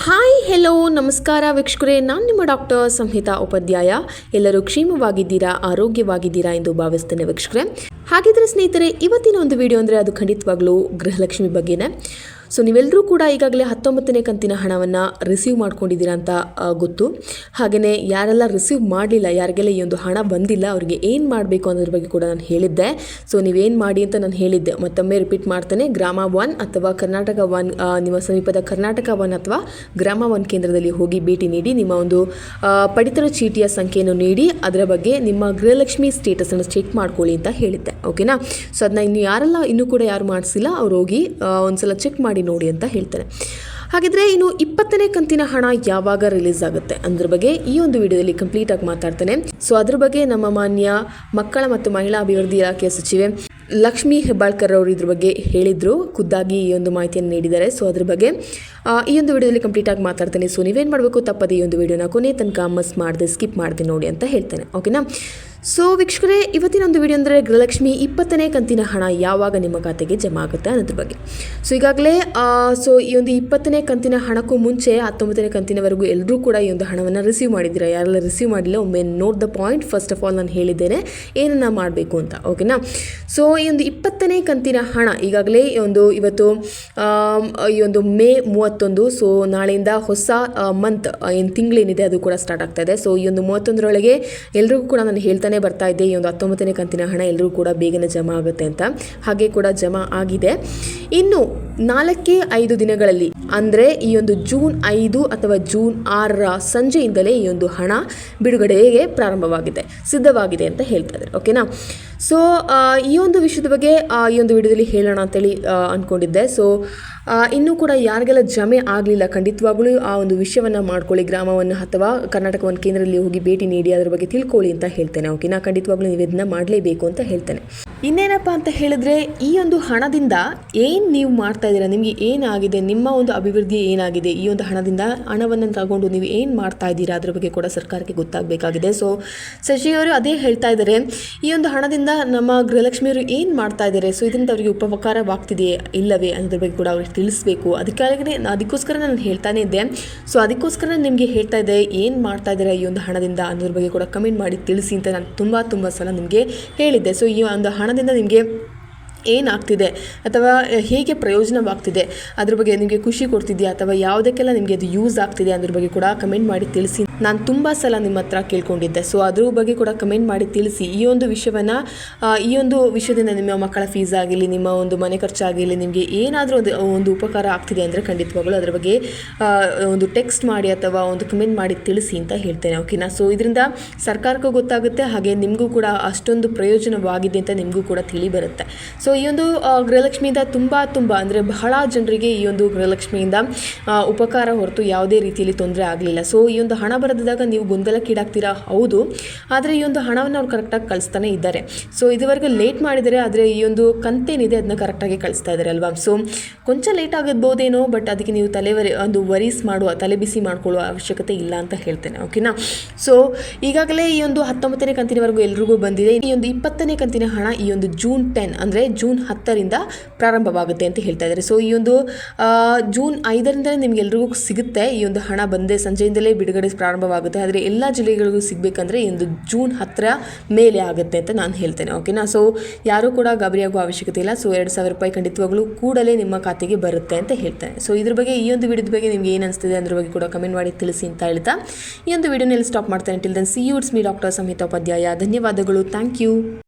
Hi hello ನಮಸ್ಕಾರ ವೀಕ್ಷಕರೇ, ನಾನು ನಿಮ್ಮ ಡಾಕ್ಟರ್ ಸಂಹಿತಾ ಉಪಾಧ್ಯಾಯ. ಎಲ್ಲರೂ ಕ್ಷೇಮವಾಗಿದ್ದೀರಾ, ಆರೋಗ್ಯವಾಗಿದ್ದೀರಾ ಎಂದು ಭಾವಿಸ್ತೇನೆ ವೀಕ್ಷಕರೇ. ಹಾಗಿದ್ರೆ ಸ್ನೇಹಿತರೆ, ಇವತ್ತಿನ ಒಂದು ವಿಡಿಯೋ ಅಂದರೆ ಅದು ಖಂಡಿತವಾಗ್ಲೂ ಗೃಹಲಕ್ಷ್ಮಿ ಬಗ್ಗೆನೇ. ಸೊ ನೀವೆಲ್ಲರೂ ಕೂಡ ಈಗಾಗಲೇ 19ನೇ ಕಂತಿನ ಹಣವನ್ನು ರಿಸೀವ್ ಮಾಡ್ಕೊಂಡಿದ್ದೀರಾ ಅಂತ ಗೊತ್ತು. ಹಾಗೆಯೇ ಯಾರೆಲ್ಲ ರಿಸೀವ್ ಮಾಡಲಿಲ್ಲ, ಯಾರಿಗೆಲ್ಲ ಈ ಒಂದು ಹಣ ಬಂದಿಲ್ಲ, ಅವರಿಗೆ ಏನು ಮಾಡಬೇಕು ಅನ್ನೋದ್ರ ಬಗ್ಗೆ ಕೂಡ ನಾನು ಹೇಳಿದ್ದೆ. ಸೊ ನೀವೇನು ಮಾಡಿ ಅಂತ ನಾನು ಹೇಳಿದ್ದೆ, ಮತ್ತೊಮ್ಮೆ ರಿಪೀಟ್ ಮಾಡ್ತೇನೆ. ಗ್ರಾಮ 1 ಅಥವಾ ಕರ್ನಾಟಕ 1, ನಿಮ್ಮ ಸಮೀಪದ ಕರ್ನಾಟಕ 1 ಅಥವಾ ಗ್ರಾಮ 1 ಕೇಂದ್ರದಲ್ಲಿ ಹೋಗಿ ಭೇಟಿ ನೀಡಿ, ನಿಮ್ಮ ಒಂದು ಪಡಿತರ ಚೀಟಿಯ ಸಂಖ್ಯೆಯನ್ನು ನೀಡಿ ಅದರ ಬಗ್ಗೆ ನಿಮ್ಮ ಗೃಹಲಕ್ಷ್ಮಿ ಸ್ಟೇಟಸನ್ನು ಚೆಕ್ ಮಾಡ್ಕೊಳ್ಳಿ ಅಂತ ಹೇಳಿದ್ದೆ. ಓಕೆನಾ? ಸೊ ಅದನ್ನ ಇನ್ನೂ ಕೂಡ ಯಾರು ಮಾಡಿಸಿಲ್ಲ ಅವ್ರು ಹೋಗಿ ಒಂದ್ಸಲ ಚೆಕ್ ಮಾಡಿ ನೋಡಿ ಅಂತ ಹೇಳ್ತಾರೆ. ಹಾಗಿದ್ರೆ ಇನ್ನು 20ನೇ ಕಂತಿನ ಹಣ ಯಾವಾಗ ರಿಲೀಸ್ ಆಗುತ್ತೆ ಅನ್ನೋದ್ರ ಬಗ್ಗೆ ಈ ಒಂದು ವಿಡಿಯೋದಲ್ಲಿ ಕಂಪ್ಲೀಟ್ ಆಗಿ ಮಾತಾಡ್ತೇನೆ. ಸೊ ಅದ್ರ ಬಗ್ಗೆ ನಮ್ಮ ಮಾನ್ಯ ಮಕ್ಕಳ ಮತ್ತು ಮಹಿಳಾ ಅಭಿವೃದ್ಧಿ ಇಲಾಖೆಯ ಸಚಿವೆ ಲಕ್ಷ್ಮೀ ಹೆಬ್ಬಾಳ್ಕರ್ ಅವರು ಇದ್ರ ಬಗ್ಗೆ ಹೇಳಿದ್ರು, ಖುದ್ದಾಗಿ ಈ ಒಂದು ಮಾಹಿತಿಯನ್ನು ನೀಡಿದ್ದಾರೆ. ಸೊ ಅದ್ರ ಬಗ್ಗೆ ಈ ಒಂದು ವಿಡಿಯೋದಲ್ಲಿ ಕಂಪ್ಲೀಟ್ ಆಗಿ ಮಾತಾಡ್ತೇನೆ. ಸೊ ನೀವೇನು ಮಾಡಬೇಕು, ತಪ್ಪದೆ ಈ ಒಂದು ವಿಡಿಯೋನ ಕೊನೆ ತನಕ ಮಿಸ್ ಮಾಡದೆ ಸ್ಕಿಪ್ ಮಾಡದೆ ನೋಡಿ ಅಂತ ಹೇಳ್ತೇನೆ. ಓಕೆನಾ? ಸೊ ವೀಕ್ಷಕರೇ, ಇವತ್ತಿನ ಒಂದು ವಿಡಿಯೋ ಅಂದರೆ ಗೃಹಲಕ್ಷ್ಮಿ 20ನೇ ಕಂತಿನ ಹಣ ಯಾವಾಗ ನಿಮ್ಮ ಖಾತೆಗೆ ಜಮಾ ಆಗುತ್ತೆ ಅನ್ನೋದ್ರ ಬಗ್ಗೆ. ಸೊ ಈಗಾಗಲೇ ಈ ಒಂದು 20ನೇ ಕಂತಿನ ಹಣಕ್ಕೂ ಮುಂಚೆ 19ನೇ ಕಂತಿನವರೆಗೂ ಎಲ್ಲರೂ ಕೂಡ ಈ ಒಂದು ಹಣವನ್ನು ರಿಸೀವ್ ಮಾಡಿದ್ದೀರಾ. ಯಾರೆಲ್ಲ ರಿಸೀವ್ ಮಾಡಿಲ್ಲ, ಒಮ್ಮೆ note the point. First of all ನಾನು ಹೇಳಿದ್ದೇನೆ ಏನನ್ನ ಮಾಡಬೇಕು ಅಂತ. ಓಕೆನಾ? ಸೊ ಈ ಒಂದು 20ನೇ ಕಂತಿನ ಹಣ ಈಗಾಗಲೇ ಇವತ್ತು ಈ ಒಂದು ಮೇ 31. ಸೊ ನಾಳೆಯಿಂದ ಹೊಸ ಮಂತ್ ಏನು ತಿಂಗಳೇನಿದೆ ಅದು ಕೂಡ ಸ್ಟಾರ್ಟ್ ಆಗ್ತಾ ಇದೆ. ಸೊ ಈ ಒಂದು 31ರೊಳಗೆ ಎಲ್ರಿಗೂ ಕೂಡ ನಾನು ಹೇಳ್ತಾನೆ ಬರ್ತಾ ಇದ್ದೆ, ಈ ಒಂದು 19ನೇ ಕಂತಿನ ಹಣ ಎಲ್ಲರೂ ಕೂಡ ಬೇಗನೆ ಜಮಾ ಆಗುತ್ತೆ ಅಂತ. ಹಾಗೆ ಕೂಡ ಜಮಾ ಆಗಿದೆ. ಇನ್ನು 4-5 ದಿನಗಳಲ್ಲಿ ಅಂದರೆ ಈ ಒಂದು ಜೂನ್ 5 ಅಥವಾ ಜೂನ್ 6ರ ಸಂಜೆಯಿಂದಲೇ ಈ ಒಂದು ಹಣ ಬಿಡುಗಡೆಗೆ ಸಿದ್ಧವಾಗಿದೆ ಅಂತ ಹೇಳ್ತಾ ಇದ್ದಾರೆ. ಓಕೆನಾ? ಸೊ ಈ ಒಂದು ವಿಷಯದ ಬಗ್ಗೆ ಈ ಒಂದು ವಿಡಿಯೋದಲ್ಲಿ ಹೇಳೋಣ ಅಂತೇಳಿ ಅಂದ್ಕೊಂಡಿದ್ದೆ. ಸೊ ಇನ್ನೂ ಕೂಡ ಯಾರಿಗೆಲ್ಲ ಜಮೆ ಆಗಲಿಲ್ಲ, ಖಂಡಿತವಾಗ್ಲೂ ಆ ಒಂದು ವಿಷಯವನ್ನು ಮಾಡ್ಕೊಳ್ಳಿ. ಗ್ರಾಮವನ್ನು ಅಥವಾ ಕರ್ನಾಟಕ 1 ಕೇಂದ್ರದಲ್ಲಿ ಹೋಗಿ ಭೇಟಿ ನೀಡಿ ಅದರ ಬಗ್ಗೆ ತಿಳ್ಕೊಳ್ಳಿ ಅಂತ ಹೇಳ್ತೇನೆ. ಓಕೆನಾ? ಖಂಡಿತವಾಗ್ಲೂ ನೀವು ಇದನ್ನ ಮಾಡಲೇಬೇಕು ಅಂತ ಹೇಳ್ತೇನೆ. ಇನ್ನೇನಪ್ಪ ಅಂತ ಹೇಳಿದ್ರೆ, ಈ ಒಂದು ಹಣದಿಂದ ಏನು ನೀವು ಮಾಡ್ತಾ ಇದ್ದೀರಾ, ನಿಮಗೆ ಏನಾಗಿದೆ, ನಿಮ್ಮ ಒಂದು ಅಭಿವೃದ್ಧಿ ಏನಾಗಿದೆ, ಈ ಒಂದು ಹಣವನ್ನು ತಗೊಂಡು ನೀವು ಏನು ಮಾಡ್ತಾ ಇದ್ದೀರಾ ಅದರ ಬಗ್ಗೆ ಕೂಡ ಸರ್ಕಾರಕ್ಕೆ ಗೊತ್ತಾಗಬೇಕಾಗಿದೆ. ಸೊ ಸಚಿವರು ಅದೇ ಹೇಳ್ತಾ ಇದ್ದಾರೆ, ಈ ಒಂದು ಹಣದಿಂದ ನಮ್ಮ ಗೃಹಲಕ್ಷ್ಮಿಯವರು ಏನು ಮಾಡ್ತಾ ಇದ್ದಾರೆ, ಸೊ ಇದರಿಂದ ಅವರಿಗೆ ಉಪಕಾರವಾಗ್ತಿದೆಯೇ ಇಲ್ಲವೇ ಅನ್ನೋದ್ರ ಬಗ್ಗೆ ಕೂಡ ಅವ್ರಿಗೆ ತಿಳಿಸ್ಬೇಕು. ಅದಕ್ಕೋಸ್ಕರ ನಾನು ಹೇಳ್ತಾನೆ ಇದ್ದೆ. ಸೊ ಅದಕ್ಕೋಸ್ಕರ ನಿಮಗೆ ಹೇಳ್ತಾ ಇದ್ದೆ, ಏನು ಮಾಡ್ತಾ ಇದ್ದಾರೆ ಈ ಒಂದು ಹಣದಿಂದ ಅನ್ನೋದ್ರ ಬಗ್ಗೆ ಕೂಡ ಕಮೆಂಟ್ ಮಾಡಿ ತಿಳಿಸಿ ಅಂತ ನಾನು ತುಂಬ ಸಲ ನಿಮಗೆ ಹೇಳಿದ್ದೆ. ಸೊ ಈ ಒಂದು ಹಣದಿಂದ ನಿಮಗೆ ಏನಾಗ್ತಿದೆ ಅಥವಾ ಹೇಗೆ ಪ್ರಯೋಜನವಾಗ್ತಿದೆ, ಅದ್ರ ಬಗ್ಗೆ ನಿಮಗೆ ಖುಷಿ ಕೊಡ್ತಿದೆಯಾ ಅಥವಾ ಯಾವುದಕ್ಕೆಲ್ಲ ನಿಮಗೆ ಅದು ಯೂಸ್ ಆಗ್ತಿದೆ ಅದ್ರ ಬಗ್ಗೆ ಕೂಡ ಕಮೆಂಟ್ ಮಾಡಿ ತಿಳಿಸಿ. ನಾನು ತುಂಬ ಸಲ ನಿಮ್ಮ ಹತ್ರ ಕೇಳ್ಕೊಂಡಿದ್ದೆ. ಸೊ ಅದ್ರ ಬಗ್ಗೆ ಕೂಡ ಕಮೆಂಟ್ ಮಾಡಿ ತಿಳಿಸಿ. ಈ ಒಂದು ವಿಷಯದಿಂದ ನಿಮ್ಮ ಮಕ್ಕಳ ಫೀಸ್ ಆಗಿರಲಿ, ನಿಮ್ಮ ಒಂದು ಮನೆ ಖರ್ಚಾಗಿರಲಿ, ನಿಮಗೆ ಏನಾದರೂ ಒಂದು ಉಪಕಾರ ಆಗ್ತಿದೆ ಅಂದರೆ ಖಂಡಿತವಾಗಲೂ ಅದರ ಬಗ್ಗೆ ಒಂದು ಟೆಕ್ಸ್ಟ್ ಮಾಡಿ ಅಥವಾ ಒಂದು ಕಮೆಂಟ್ ಮಾಡಿ ತಿಳಿಸಿ ಅಂತ ಹೇಳ್ತೇನೆ. ಓಕೆನಾ? ಸೊ ಇದರಿಂದ ಸರ್ಕಾರಕ್ಕೂ ಗೊತ್ತಾಗುತ್ತೆ, ಹಾಗೆ ನಿಮಗೂ ಕೂಡ ಅಷ್ಟೊಂದು ಪ್ರಯೋಜನವಾಗಿದೆ ಅಂತ ನಿಮಗೂ ಕೂಡ ತಿಳಿ ಬರುತ್ತೆ. ಸೊ ಈ ಒಂದು ಗೃಹಲಕ್ಷ್ಮಿಯಿಂದ ತುಂಬ ಅಂದರೆ ಬಹಳ ಜನರಿಗೆ ಈ ಒಂದು ಗೃಹಲಕ್ಷ್ಮಿಯಿಂದ ಉಪಕಾರ ಹೊರತು ಯಾವುದೇ ರೀತಿಯಲ್ಲಿ ತೊಂದರೆ ಆಗಲಿಲ್ಲ. ಸೊ ಈ ಒಂದು ಹಣ ಬರೆದಾಗ ನೀವು ಗೊಂದಲಕ್ಕೀಡಾಗ್ತೀರಾ, ಹೌದು. ಆದರೆ ಈ ಒಂದು ಹಣವನ್ನು ಅವ್ರು ಕರೆಕ್ಟಾಗಿ ಕಳಿಸ್ತಾನೆ ಇದ್ದಾರೆ. ಸೊ ಇದುವರೆಗೆ ಲೇಟ್ ಮಾಡಿದರೆ, ಆದರೆ ಈ ಒಂದು ಕಂತೇನಿದೆ ಅದನ್ನ ಕರೆಕ್ಟಾಗಿ ಕಳಿಸ್ತಾ ಇದ್ದಾರೆ ಅಲ್ವಾ. ಸೊ ಕೊಂಚ ಲೇಟ್ ಆಗಿರ್ಬೋದೇನೋ, ಬಟ್ ಅದಕ್ಕೆ ನೀವು ತಲೆ ಬಿಸಿ ಮಾಡ್ಕೊಳ್ಳುವ ಅವಶ್ಯಕತೆ ಇಲ್ಲ ಅಂತ ಹೇಳ್ತೇನೆ. ಓಕೆನಾ? ಸೊ ಈಗಾಗಲೇ ಈ ಒಂದು 19ನೇ ಕಂತಿನವರೆಗೂ ಎಲ್ರಿಗೂ ಬಂದಿದೆ. ಈ ಒಂದು 20ನೇ ಕಂತಿನ ಹಣ ಈ ಒಂದು ಜೂನ್ 10 ಅಂದರೆ ಜೂನ್ 10ರಿಂದ ಪ್ರಾರಂಭವಾಗುತ್ತೆ ಅಂತ ಹೇಳ್ತಾ ಇದ್ದಾರೆ. ಸೊ ಈ ಒಂದು ಜೂನ್ 5ರಿಂದಲೇ ನಿಮಗೆಲ್ರಿಗೂ ಸಿಗುತ್ತೆ. ಈ ಒಂದು ಹಣ ಬಂದೇ ಸಂಜೆಯಿಂದಲೇ ಬಿಡುಗಡೆ ಪ್ರಾರಂಭವಾಗುತ್ತೆ. ಆದರೆ ಎಲ್ಲ ಜಿಲ್ಲೆಗಳಿಗೂ ಸಿಗಬೇಕಂದ್ರೆ ಈ ಒಂದು ಜೂನ್ 10ರ ಮೇಲೆ ಆಗುತ್ತೆ ಅಂತ ನಾನು ಹೇಳ್ತೇನೆ. ಓಕೆನಾ? ಸೊ ಯಾರೂ ಕೂಡ ಗಾಬರಿಯಾಗುವ ಅವಶ್ಯಕತೆ ಇಲ್ಲ. ಸೊ 2,000 ರೂಪಾಯಿ ಖಂಡಿತವಾಗ್ಲೂ ಕೂಡಲೇ ನಿಮ್ಮ ಖಾತೆಗೆ ಬರುತ್ತೆ ಅಂತ ಹೇಳ್ತೇನೆ. ಸೊ ಇದ್ರ ಬಗ್ಗೆ, ಈ ಒಂದು ವಿಡಿಯೋದ ಬಗ್ಗೆ ನಿಮ್ಗೆ ಏನು ಅನಿಸ್ತಿದೆ ಅದ್ರ ಬಗ್ಗೆ ಕೂಡ ಕಮೆಂಟ್ ಮಾಡಿ ತಿಳಿಸಿ ಅಂತ ಹೇಳ್ತಾ ಈ ಒಂದು ವಿಡಿಯೋನಲ್ಲಿ ಸ್ಟಾಪ್ ಮಾಡ್ತೇನೆ. Till then see you, it's me doctor Samhita Upadhyay. ಧನ್ಯವಾದಗಳು. Thank you.